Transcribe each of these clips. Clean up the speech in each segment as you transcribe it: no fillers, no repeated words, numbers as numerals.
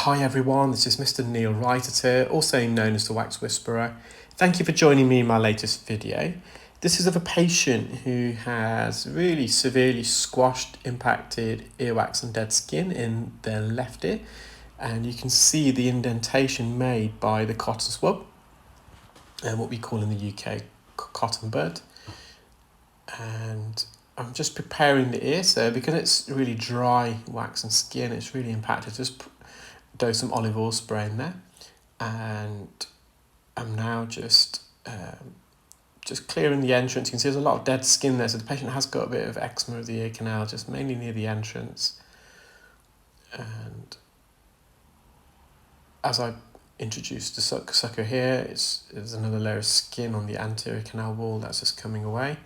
Hi everyone, this is Mr Neel Raithatha, also known as the Wax Whisperer. Thank you for joining me in my latest video. This is of a patient who has really severely squashed, impacted earwax and dead skin in their left ear. And you can see the indentation made by the cotton swab, and what we call in the UK cotton bud. And I'm just preparing the ear, so because it's really dry wax and skin, it's really impacted. Just dose some olive oil spray in there, and I'm now just clearing the entrance. You can see there's a lot of dead skin there, so the patient has got a bit of eczema of the ear canal, just mainly near the entrance. And as I introduce the sucker here, there's another layer of skin on the anterior canal wall that's just coming away.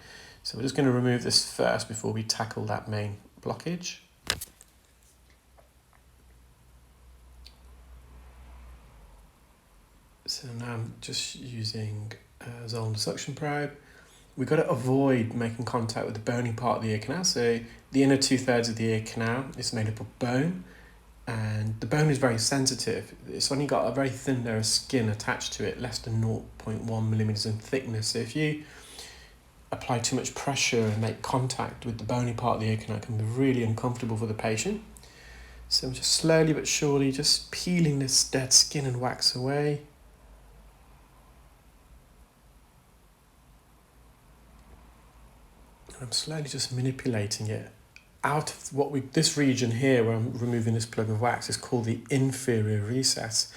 So we're just going to remove this first before we tackle that main blockage. So now I'm just using a Zollner suction probe. We've got to avoid making contact with the bony part of the ear canal. So the inner 2/3 of the ear canal is made up of bone, and the bone is very sensitive. It's only got a very thin layer of skin attached to it, less than 0.1 millimeters in thickness. So if you apply too much pressure and make contact with the bony part of the ear canal, it can be really uncomfortable for the patient. So I'm just slowly but surely just peeling this dead skin and wax away. I'm slowly just manipulating it out of this region here where I'm removing this plug of wax is called the inferior recess.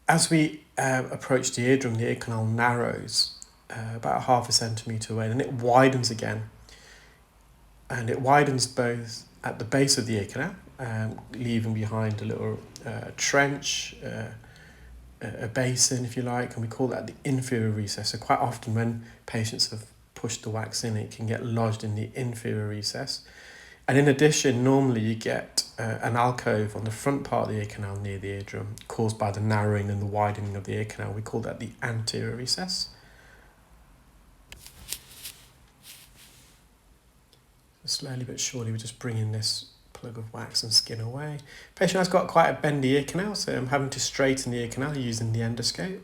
As we approach the eardrum, the ear canal narrows about 0.5 centimetre away, and it widens again. And it widens both at the base of the ear canal, leaving behind a little trench, a basin, if you like, and we call that the inferior recess. So quite often when patients have pushed the wax in, it can get lodged in the inferior recess. And in addition, normally you get an alcove on the front part of the ear canal near the eardrum caused by the narrowing and the widening of the ear canal. We call that the anterior recess. So slowly but surely we're just bringing this plug of wax and skin away. Patient has got quite a bendy ear canal, so I'm having to straighten the ear canal using the endoscope.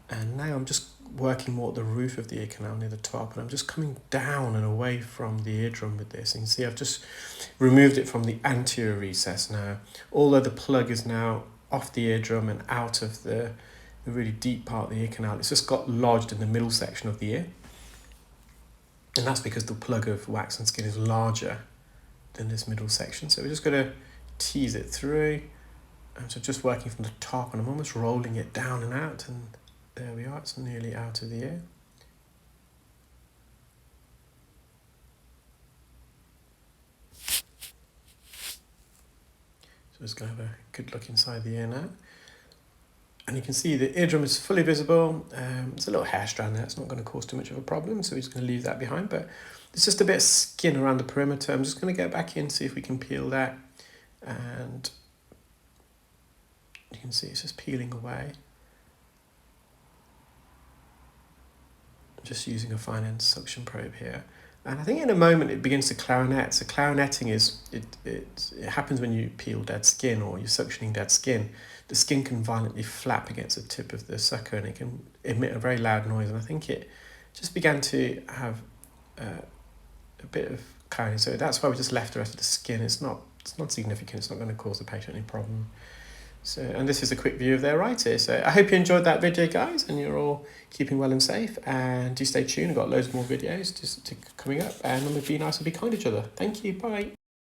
And now I'm just working more at the roof of the ear canal near the top, and I'm just coming down and away from the eardrum with this. And you can see I've just removed it from the anterior recess now. Although the plug is now off the eardrum and out of the really deep part of the ear canal, it's just got lodged in the middle section of the ear. And that's because the plug of wax and skin is larger than this middle section. So we're just going to tease it through. And so just working from the top, and I'm almost rolling it down and out, and there we are, it's nearly out of the ear. So just going to have a good look inside the ear now. And you can see the eardrum is fully visible. There's a little hair strand there, it's not going to cause too much of a problem, so we're just going to leave that behind. But there's just a bit of skin around the perimeter. I'm just going to get back in, see if we can peel that. And you can see it's just peeling away. Just using a fine end suction probe here, and I think in a moment it begins to clarinet. So clarinetting is it happens when you peel dead skin or you're suctioning dead skin. The skin can violently flap against the tip of the sucker, and it can emit a very loud noise. And I think it just began to have a bit of clarinet. So that's why we just left the rest of the skin. It's not significant. It's not going to cause the patient any problem. So, and this is a quick view of their right ear. So I hope you enjoyed that video, guys, and you're all keeping well and safe. And do stay tuned. I've got loads more videos just coming up. And remember, be nice and be kind to each other. Thank you. Bye.